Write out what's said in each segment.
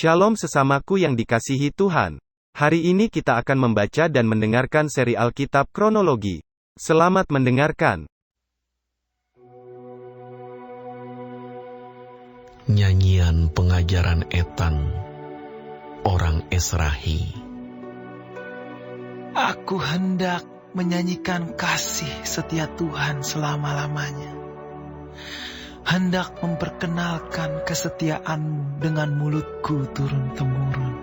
Shalom sesamaku yang dikasihi Tuhan. Hari ini kita akan membaca dan mendengarkan seri Alkitab Kronologi. Selamat mendengarkan. Nyanyian pengajaran Etan, orang Esrahi. Aku hendak menyanyikan kasih setia Tuhan selama-lamanya. Hendak memperkenalkan kesetiaan-Mu dengan mulutku turun-temurun.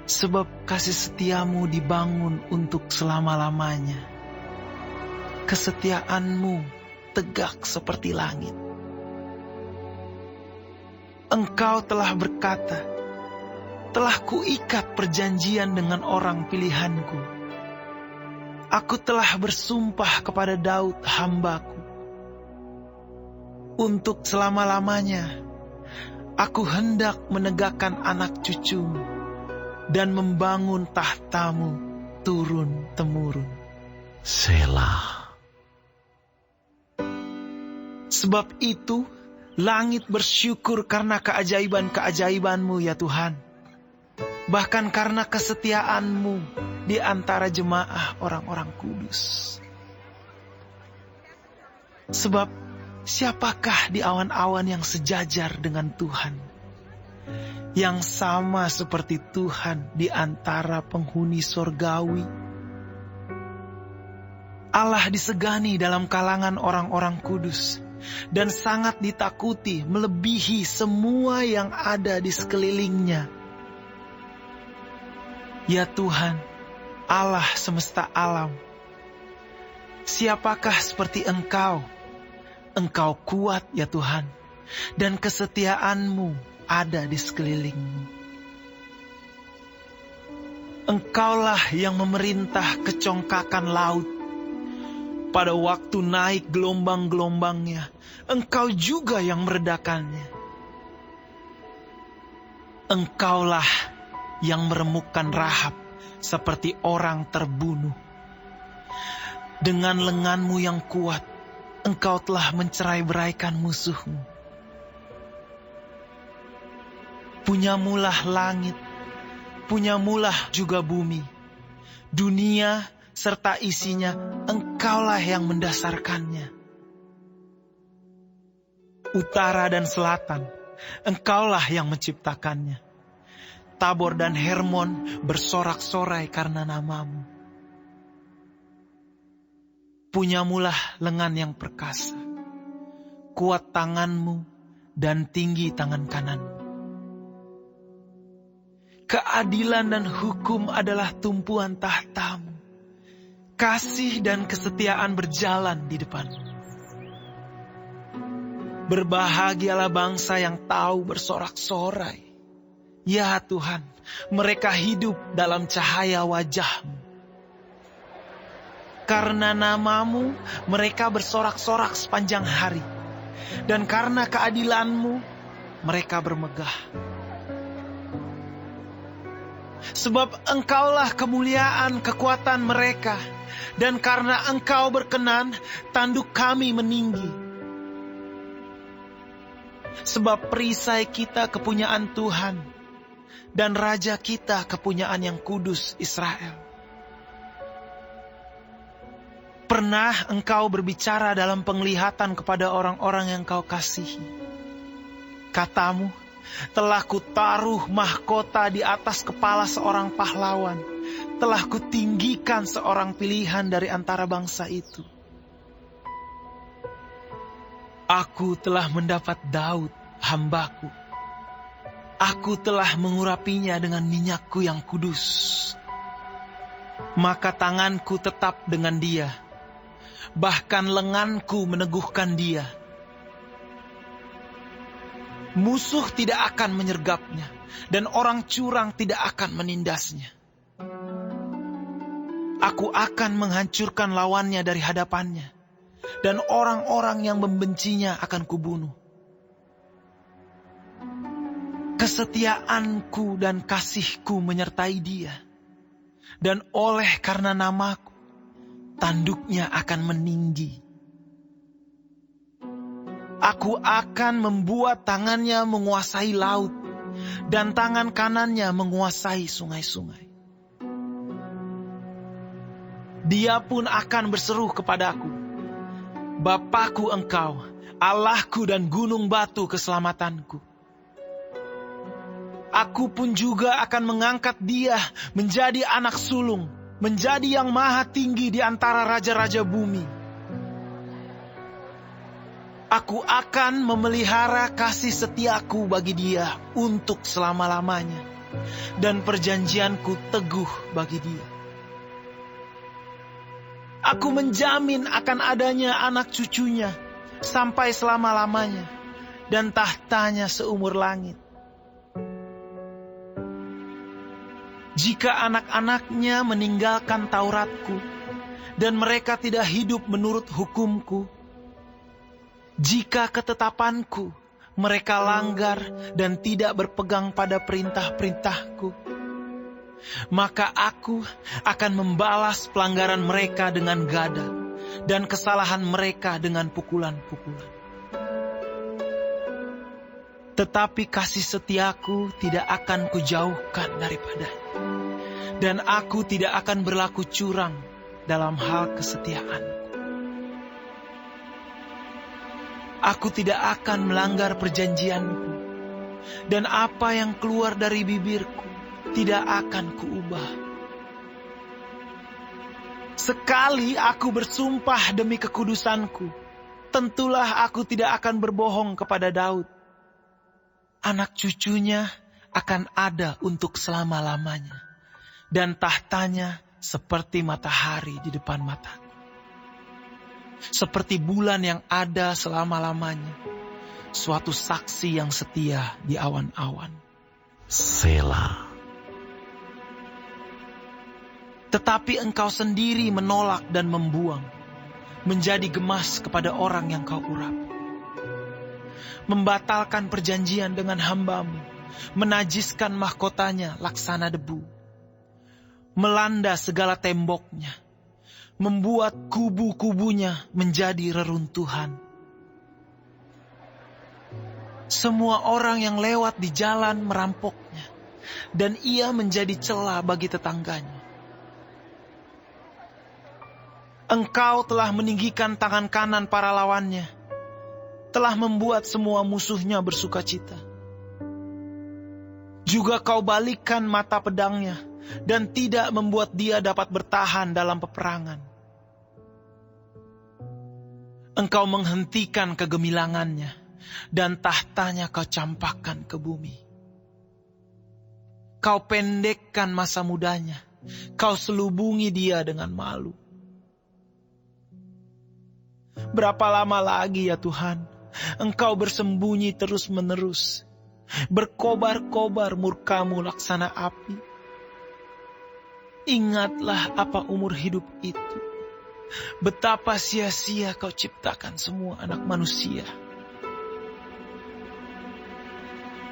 Sebab kasih setiamu dibangun untuk selama-lamanya. Kesetiaan-Mu tegak seperti langit. Engkau telah berkata, telah kuikat perjanjian dengan orang pilihanku. Aku telah bersumpah kepada Daud hambaku. Untuk selama-lamanya, aku hendak menegakkan anak cucumu dan membangun tahtamu turun-temurun. Selah. Sebab itu, langit bersyukur karena keajaiban-keajaiban-Mu ya Tuhan. Bahkan karena kesetiaan-Mu di antara jemaah orang-orang kudus. Sebab siapakah di awan-awan yang sejajar dengan Tuhan? Yang sama seperti Tuhan di antara penghuni sorgawi. Allah disegani dalam kalangan orang-orang kudus. Dan sangat ditakuti melebihi semua yang ada di sekelilingnya. Ya Tuhan, Allah semesta alam, siapakah seperti Engkau? Engkau kuat ya Tuhan, dan kesetiaan-Mu ada di sekelilingmu. Engkaulah yang memerintah kecongkakan laut. Pada waktu naik gelombang-gelombangnya, Engkau juga yang meredakannya. Engkaulah yang meremukkan Rahab seperti orang terbunuh. Dengan lengan-Mu yang kuat, Engkau telah mencerai-beraikan musuh-Mu. Punyamulah langit, punyamulah juga bumi, dunia serta isinya, Engkaulah yang mendasarkannya. Utara dan selatan, Engkaulah yang menciptakannya. Tabor dan Hermon bersorak-sorai karena nama-Mu. Punyamulah lengan yang perkasa, kuat tangan-Mu dan tinggi tangan kanan-Mu. Keadilan dan hukum adalah tumpuan tahta-Mu. Kasih dan kesetiaan berjalan di depan-Mu. Berbahagialah bangsa yang tahu bersorak-sorai. Ya Tuhan, mereka hidup dalam cahaya wajah-Mu. Karena nama-Mu, mereka bersorak-sorak sepanjang hari. Dan karena keadilan-Mu, mereka bermegah. Sebab Engkaulah kemuliaan kekuatan mereka. Dan karena Engkau berkenan, tanduk kami meninggi. Sebab perisai kita kepunyaan Tuhan, dan Raja kita kepunyaan yang kudus Israel. Pernah Engkau berbicara dalam penglihatan kepada orang-orang yang Kau kasihi. Kata-Mu, telah kutaruh mahkota di atas kepala seorang pahlawan. Telah kutinggikan seorang pilihan dari antara bangsa itu. Aku telah mendapat Daud, hambaku. Aku telah mengurapinya dengan minyakku yang kudus. Maka tanganku tetap dengan dia. Bahkan lenganku meneguhkan dia. Musuh tidak akan menyergapnya, dan orang curang tidak akan menindasnya. Aku akan menghancurkan lawannya dari hadapannya, dan orang-orang yang membencinya akan kubunuh. Kesetiaanku dan kasihku menyertai dia, dan oleh karena namaku, tanduknya akan meninggi. Aku akan membuat tangannya menguasai laut, dan tangan kanannya menguasai sungai-sungai. Dia pun akan berseru kepadaku, Bapakku Engkau, Allahku dan gunung batu keselamatanku. Aku pun juga akan mengangkat dia menjadi anak sulung, menjadi yang maha tinggi di antara raja-raja bumi. Aku akan memelihara kasih setiaku bagi dia untuk selama-lamanya, dan perjanjianku teguh bagi dia. Aku menjamin akan adanya anak cucunya sampai selama-lamanya, dan tahtanya seumur langit. Jika anak-anaknya meninggalkan Tauratku, dan mereka tidak hidup menurut hukumku, jika ketetapanku mereka langgar dan tidak berpegang pada perintah-perintahku, maka aku akan membalas pelanggaran mereka dengan gada dan kesalahan mereka dengan pukulan-pukulan. Tetapi kasih setiaku tidak akan kujauhkan daripadanya, dan aku tidak akan berlaku curang dalam hal kesetiaanku. Aku tidak akan melanggar perjanjianku, dan apa yang keluar dari bibirku tidak akan kuubah. Sekali aku bersumpah demi kekudusanku, tentulah aku tidak akan berbohong kepada Daud. Anak cucunya akan ada untuk selama-lamanya, dan tahtanya seperti matahari di depan mataku, seperti bulan yang ada selama-lamanya, suatu saksi yang setia di awan-awan. Selah. Tetapi engkau sendiri menolak dan membuang, menjadi gemas kepada orang yang kau urapi, membatalkan perjanjian dengan hambamu, menajiskan mahkotanya laksana debu, melanda segala temboknya, membuat kubu-kubunya menjadi reruntuhan. Semua orang yang lewat di jalan merampoknya, dan ia menjadi celah bagi tetangganya. Engkau telah meninggikan tangan kanan para lawannya, telah membuat semua musuhnya bersuka cita. Juga kau balikkan mata pedangnya, dan tidak membuat dia dapat bertahan dalam peperangan. Engkau menghentikan kegemilangannya, dan tahtanya kau campakkan ke bumi. Kau pendekkan masa mudanya, kau selubungi dia dengan malu. Berapa lama lagi ya Tuhan, Engkau bersembunyi terus-menerus, berkobar-kobar murkamu laksana api? Ingatlah apa umur hidup itu, betapa sia-sia kau ciptakan semua anak manusia.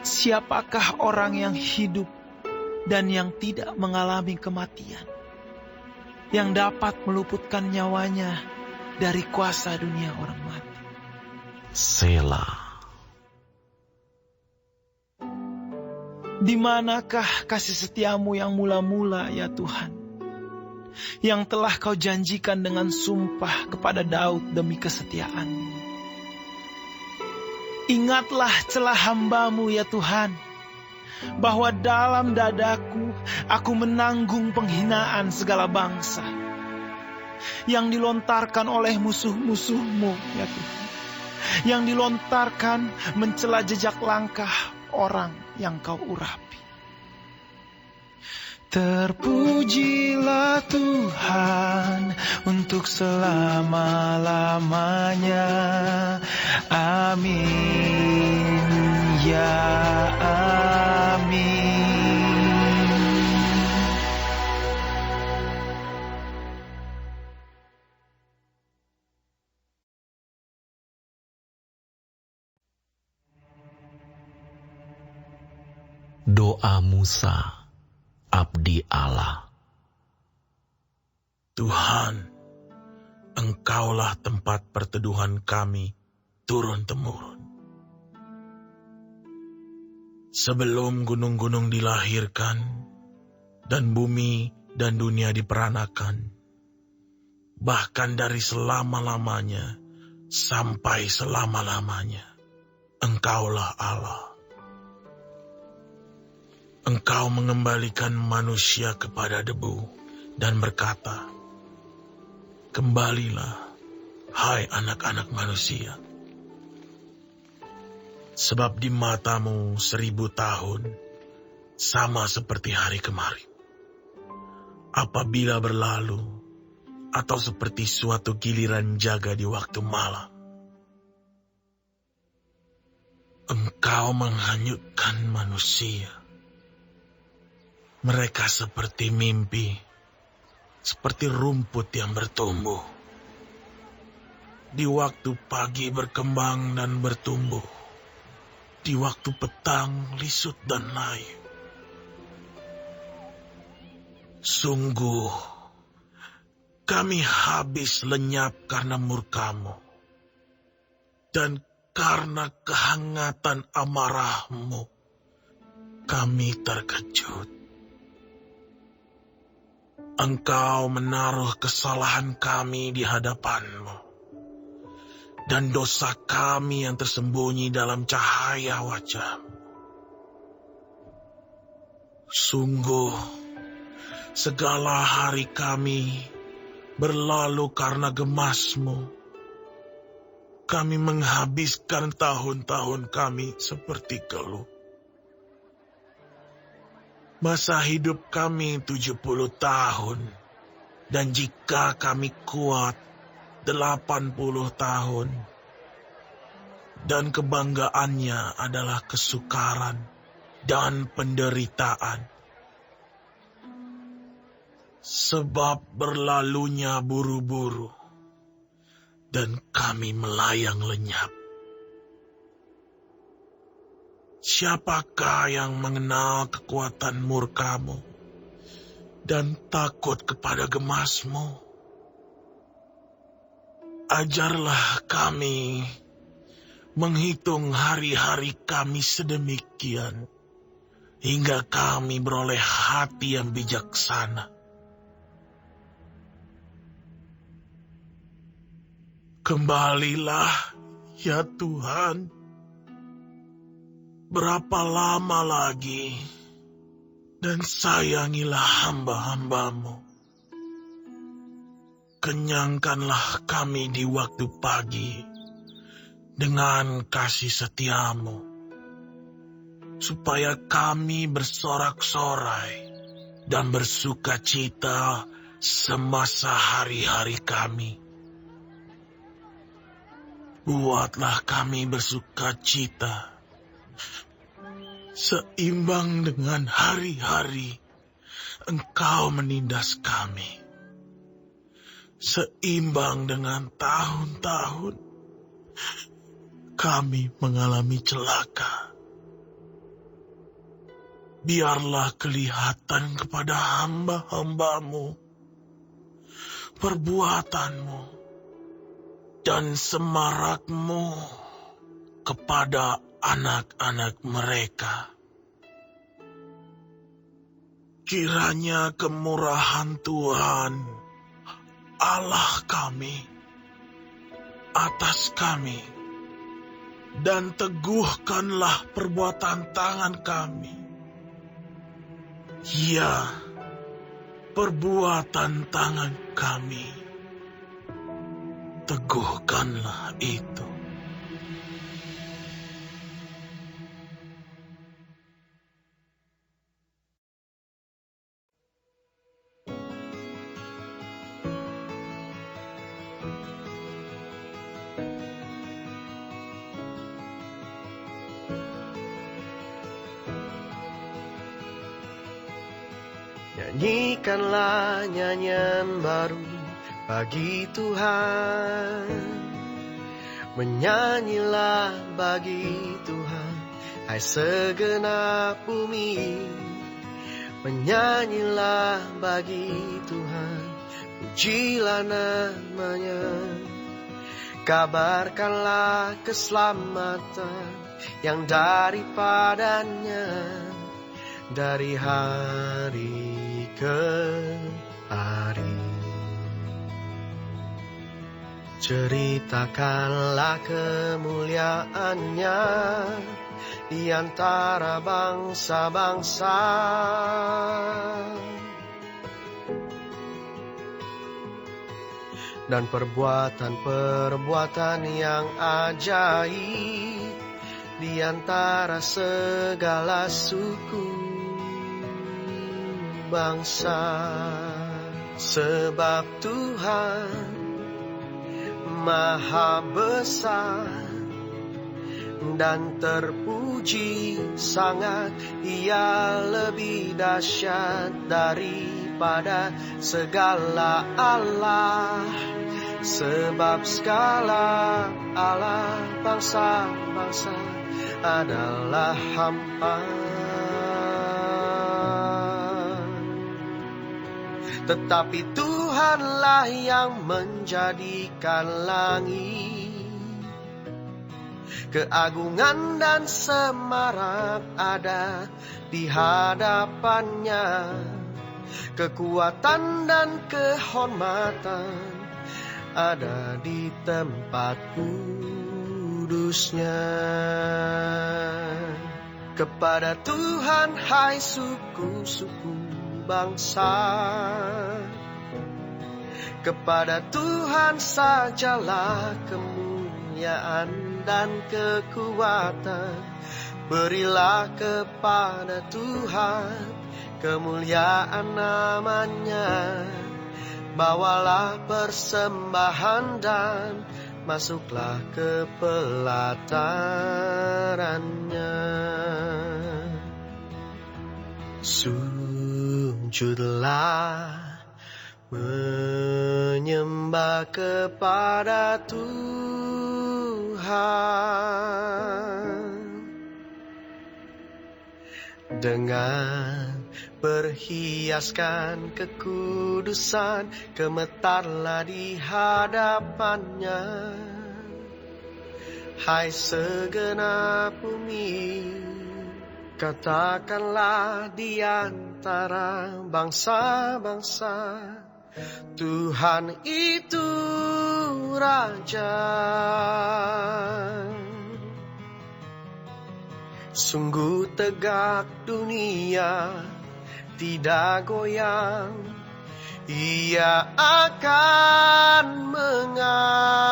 Siapakah orang yang hidup dan yang tidak mengalami kematian, yang dapat meluputkan nyawanya dari kuasa dunia orang mati? Selah. Di manakah kasih setiamu yang mula-mula ya Tuhan, yang telah kau janjikan dengan sumpah kepada Daud demi kesetiaan-Mu? Ingatlah celah hamba-Mu ya Tuhan, bahwa dalam dadaku aku menanggung penghinaan segala bangsa yang dilontarkan oleh musuh-musuh-Mu ya Tuhan, yang dilontarkan mencela jejak langkah orang yang kau urapi. Terpujilah Tuhan untuk selama-lamanya. Amin, ya amin. Doa Musa, abdi Allah. Tuhan, Engkaulah tempat perteduhan kami turun-temurun. Sebelum gunung-gunung dilahirkan, dan bumi dan dunia diperanakan, bahkan dari selama-lamanya sampai selama-lamanya, Engkaulah Allah. Engkau mengembalikan manusia kepada debu dan berkata, "Kembalilah, hai anak-anak manusia. Sebab di matamu 1000 tahun sama seperti hari kemarin, apabila berlalu, atau seperti suatu giliran jaga di waktu malam. Engkau menghanyutkan manusia. Mereka seperti mimpi, seperti rumput yang bertumbuh. Di waktu pagi berkembang dan bertumbuh, di waktu petang lisut dan layu. Sungguh, kami habis lenyap karena murka-Mu, dan karena kehangatan amarah-Mu, kami terkejut. Engkau menaruh kesalahan kami di hadapan-Mu, dan dosa kami yang tersembunyi dalam cahaya wajah-Mu. Sungguh, segala hari kami berlalu karena gemas-Mu. Kami menghabiskan tahun-tahun kami seperti keluh. Masa hidup kami 70 tahun, dan jika kami kuat 80 tahun, dan kebanggaannya adalah kesukaran dan penderitaan. Sebab berlalunya buru-buru, dan kami melayang lenyap. Siapakah yang mengenal kekuatan murka-Mu dan takut kepada gemas-Mu? Ajarlah kami menghitung hari-hari kami sedemikian, hingga kami beroleh hati yang bijaksana. Kembalilah, ya Tuhan. Berapa lama lagi? Dan sayangilah hamba-hamba-Mu. Kenyangkanlah kami di waktu pagi dengan kasih setia-Mu, supaya kami bersorak-sorai dan bersuka cita semasa hari-hari kami. Buatlah kami bersuka cita seimbang dengan hari-hari Engkau menindas kami, seimbang dengan tahun-tahun kami mengalami celaka. Biarlah kelihatan kepada hamba-hamba-Mu perbuatan-Mu dan semarak-Mu kepada anak-anak mereka. Kiranya kemurahan Tuhan, Allah kami, atas kami, dan teguhkanlah perbuatan tangan kami. Ya, perbuatan tangan kami, teguhkanlah itu. Nyanyikanlah nyanyian baru bagi Tuhan. Menyanyilah bagi Tuhan, hai segenap bumi. Menyanyilah bagi Tuhan, pujilah namanya. Kabarkanlah keselamatan yang daripadanya dari hari ke hari. Ceritakanlah kemuliaannya di antara bangsa-bangsa. Dan perbuatan-perbuatan yang ajaib di antara segala suku bangsa. Sebab Tuhan Maha besar dan terpuji sangat, Ia lebih dahsyat daripada segala Allah. Sebab segala Allah bangsa-bangsa adalah hampa. Tetapi Tuhanlah yang menjadikan langit. Keagungan dan semarak ada di hadapannya. Kekuatan dan kehormatan ada di tempat kudusnya. Kepada Tuhan hai suku-suku bangsa, kepada Tuhan sajalah kemuliaan dan kekuatan. Berilah kepada Tuhan kemuliaan namanya. Bawalah persembahan dan masuklah ke pelatarannya. Sujudlah menyembah kepada Tuhan dengan berhiaskan kekudusan, gemetarlah di hadapannya. Hai segenap bumi, katakanlah di antara bangsa-bangsa, Tuhan itu Raja. Sungguh tegak dunia, tidak goyang. Ia akan mengadili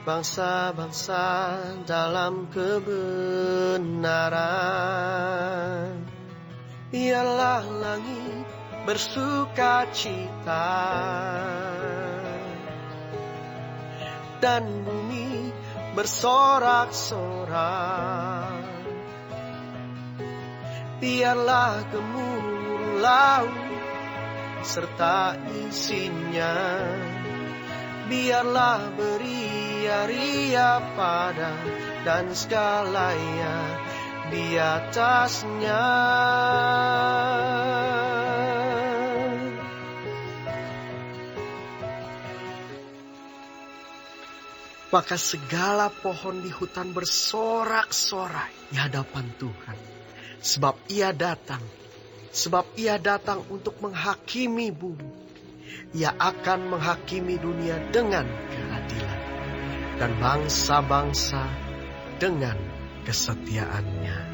bangsa-bangsa dalam kebenaran. Biarlah langit bersuka cita dan bumi bersorak-sorak. Biarlah gemuruh laut serta isinya. Biarlah beria-ria pada dan segalanya di atasnya. Maka segala pohon di hutan bersorak-sorai di hadapan Tuhan. Sebab Ia datang untuk menghakimi bumi. Ia akan menghakimi dunia dengan keadilan dan bangsa-bangsa dengan kesetiaannya.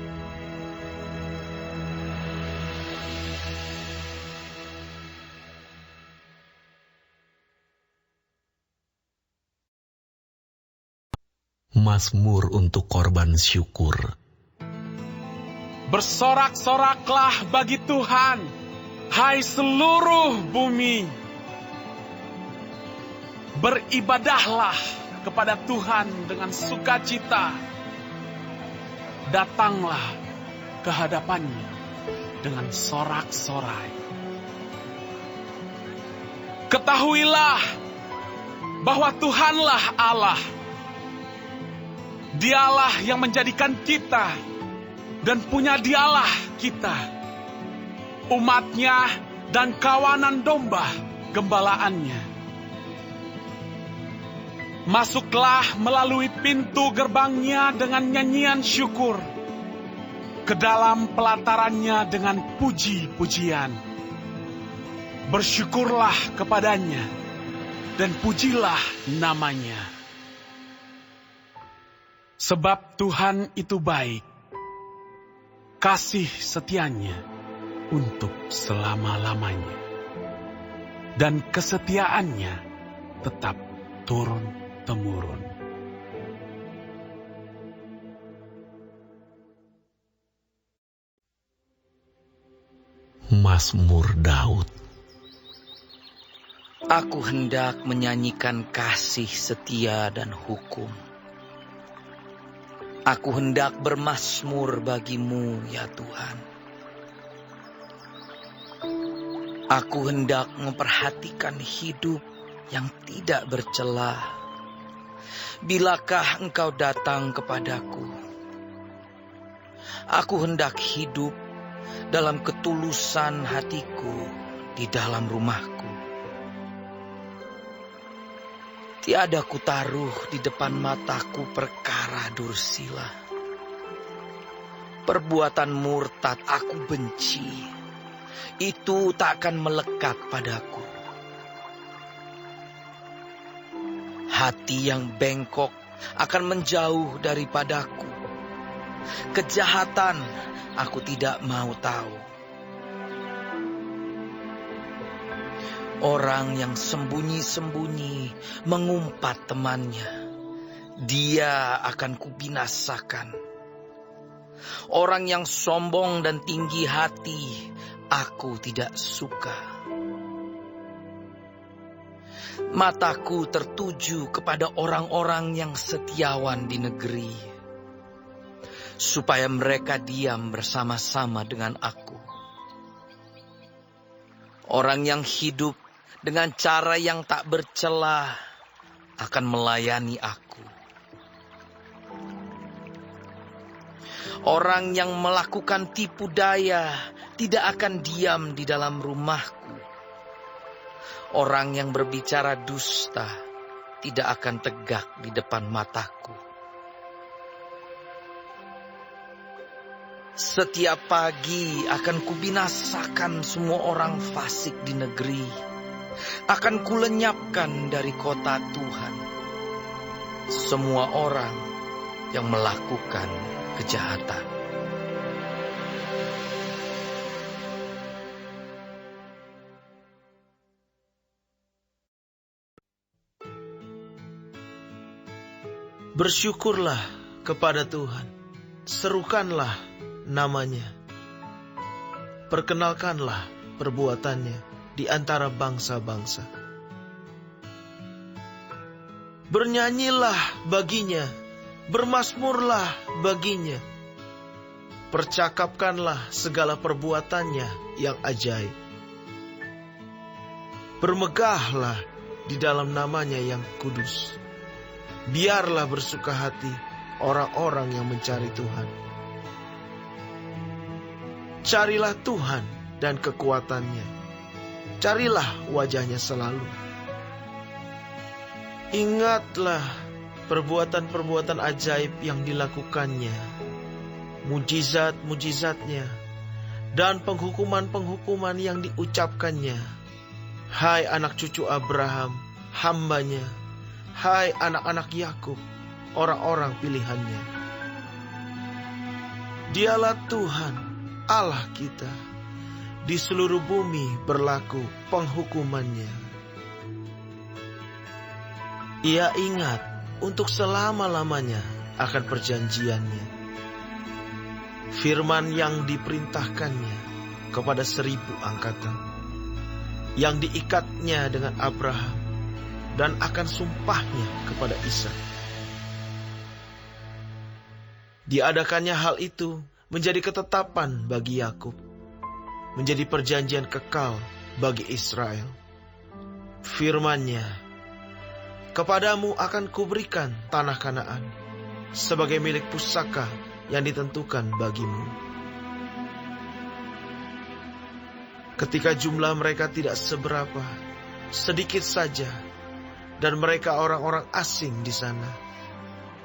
Mazmur untuk korban syukur. Bersorak-soraklah bagi Tuhan, hai seluruh bumi. Beribadahlah kepada Tuhan dengan sukacita. Datanglah ke hadapannya dengan sorak-sorai. Ketahuilah bahwa Tuhanlah Allah. Dialah yang menjadikan kita dan punya Dialah kita, umatnya dan kawanan domba gembalaannya. Masuklah melalui pintu gerbangnya dengan nyanyian syukur, ke dalam pelatarannya dengan puji-pujian. Bersyukurlah kepadanya, dan pujilah namanya. Sebab Tuhan itu baik, kasih setianya untuk selama-lamanya, dan kesetiaannya tetap turun-temurun. Mazmur Daud. Aku hendak menyanyikan kasih setia dan hukum. Aku hendak bermazmur bagimu, ya Tuhan. Aku hendak memperhatikan hidup yang tidak bercela. Bilakah engkau datang kepadaku? Aku hendak hidup dalam ketulusan hatiku di dalam rumahku. Tiada kutaruh di depan mataku perkara dursila. Perbuatan murtad aku benci. Itu tak akan melekat padaku. Hati yang bengkok akan menjauh daripadaku. Kejahatan aku tidak mau tahu. Orang yang sembunyi-sembunyi mengumpat temannya, dia akan kubinasakan. Orang yang sombong dan tinggi hati, aku tidak suka. Mataku tertuju kepada orang-orang yang setiawan di negeri, supaya mereka diam bersama-sama dengan aku. Orang yang hidup dengan cara yang tak bercela akan melayani aku. Orang yang melakukan tipu daya tidak akan diam di dalam rumahku. Orang yang berbicara dusta tidak akan tegak di depan mataku. Setiap pagi akan kubinasakan semua orang fasik di negeri. Akan kulenyapkan dari kota Tuhan semua orang yang melakukan kejahatan. Bersyukurlah kepada Tuhan, serukanlah namanya, perkenalkanlah perbuatannya di antara bangsa-bangsa. Bernyanyilah baginya, bermazmurlah baginya. Percakapkanlah segala perbuatannya yang ajaib. Bermegahlah di dalam namanya yang kudus. Biarlah bersuka hati orang-orang yang mencari Tuhan. Carilah Tuhan dan kekuatannya. Carilah wajahnya selalu. Ingatlah perbuatan-perbuatan ajaib yang dilakukannya, mujizat-mujizatnya, dan penghukuman-penghukuman yang diucapkannya. Hai anak cucu Abraham, hambanya. Hai anak-anak Yakub, orang-orang pilihannya. Dialah Tuhan, Allah kita. Di seluruh bumi berlaku penghukumannya. Ia ingat untuk selama-lamanya akan perjanjiannya. Firman yang diperintahkannya kepada 1000 angkatan, yang diikatnya dengan Abraham, dan akan sumpahnya kepada Ishak. Diadakannya hal itu menjadi ketetapan bagi Yakub, menjadi perjanjian kekal bagi Israel. Firman-Nya, kepadamu akan kuberikan tanah Kanaan sebagai milik pusaka yang ditentukan bagimu. Ketika jumlah mereka tidak seberapa, sedikit saja, dan mereka orang-orang asing di sana,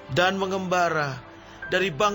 dan mengembara dari bangsa